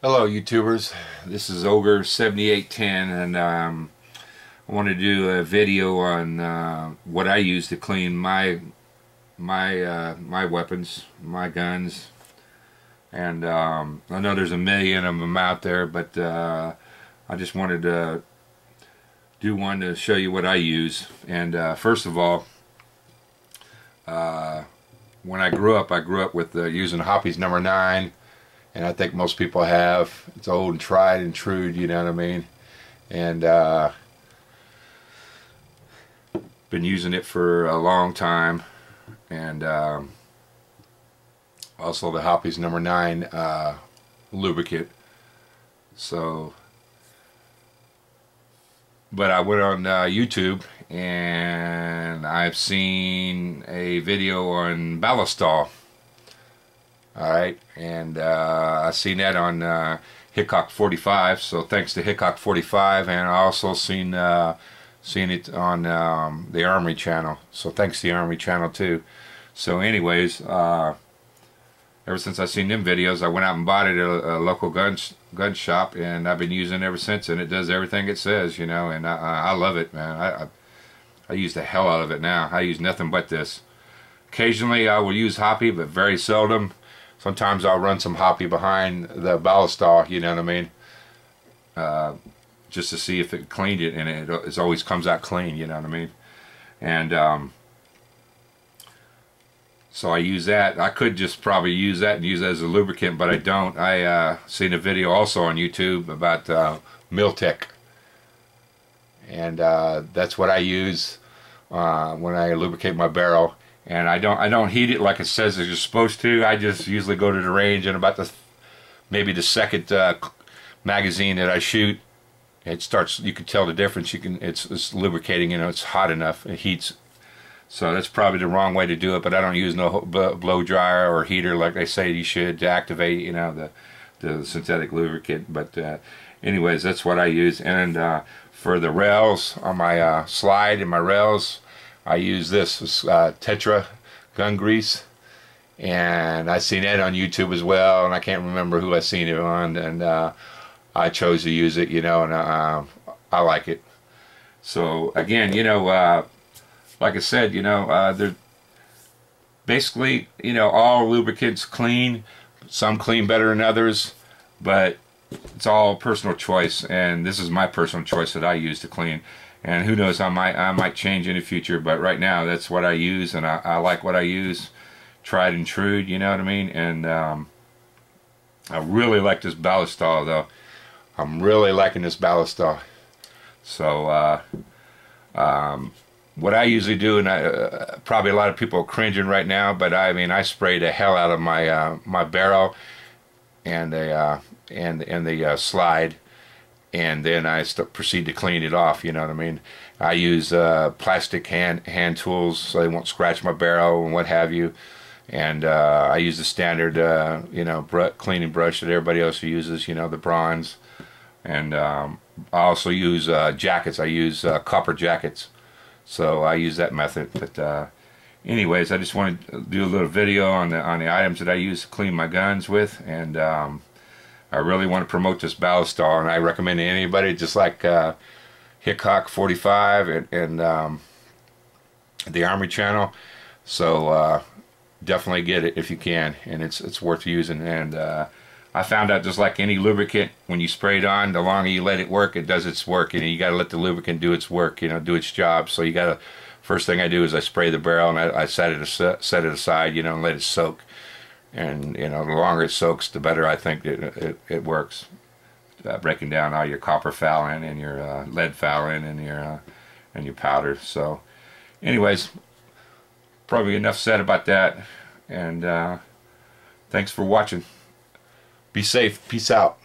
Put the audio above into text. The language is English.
Hello YouTubers, this is Ogre 7810 and I want to do a video on what I use to clean my weapons, my guns, and I know there's a million of them out there, but I just wanted to do one to show you what I use. And first of all, when I grew up with using Hoppy's number 9. And I think most people have. It's old and tried and true, you know what I mean? And been using it for a long time. And also the Hoppy's number 9 lubricant. So, but I went on YouTube and I've seen a video on Ballistol. Alright, and I seen that on Hickok 45, so thanks to Hickok 45, and I also seen it on the Armory channel, so thanks to the Armory channel too. So anyways, ever since I seen them videos, I went out and bought it at a local gun shop, and I've been using it ever since, and it does everything it says, you know, and I love it, man. I use the hell out of it now. I use nothing but this. Occasionally I will use Hoppy, but very seldom. Sometimes I'll run some Hoppy behind the Ballistol, you know what I mean? Just to see if it cleaned it, and it always comes out clean, you know what I mean? And so I use that. I could just probably use that and use it as a lubricant, but I don't. I seen a video also on YouTube about mil-tec, and that's what I use when I lubricate my barrel. And I don't heat it like it says you're supposed to. I just usually go to the range, and about maybe the second magazine that I shoot, it starts. You can tell the difference. It's lubricating. You know, it's hot enough. It heats. So that's probably the wrong way to do it. But I don't use no blow dryer or heater like they say you should to activate, you know, the synthetic lubricant. But anyways, that's what I use. And for the rails on my slide and my rails, I use this Tetra gun grease, and I seen it on YouTube as well, and I can't remember who I seen it on, and I chose to use it, you know, and I like it. So again, you know, like I said, you know, they're basically, you know, all lubricants clean. Some clean better than others, but it's all personal choice, and this is my personal choice that I use to clean. And who knows, I might change in the future, but right now that's what I use, and I like what I use, tried and true, you know what I mean? And I really like this Ballistol, though. I'm really liking this Ballistol. So what I usually do, and probably a lot of people are cringing right now, but I mean, I spray the hell out of my my barrel and the slide. And then I proceed to clean it off, you know what I mean? I use plastic hand tools so they won't scratch my barrel and what have you. And I use the standard, you know, cleaning brush that everybody else uses, you know, the bronze. And I also use jackets. I use copper jackets. So I use that method. But anyways, I just wanted to do a little video on the items that I use to clean my guns with. And I really want to promote this Ballistol, and I recommend it to anybody, just like Hickok 45 and the Armory channel. So definitely get it if you can, and it's worth using. And I found out, just like any lubricant, when you spray it on, the longer you let it work, it does its work. And you got to let the lubricant do its work, you know, do its job. So you got to, first thing I do is I spray the barrel, and I set it aside, you know, and let it soak. And you know, the longer it soaks, the better I think it works. Breaking down all your copper fouling and your lead fouling and your powder. So, anyways, probably enough said about that. And thanks for watching. Be safe. Peace out.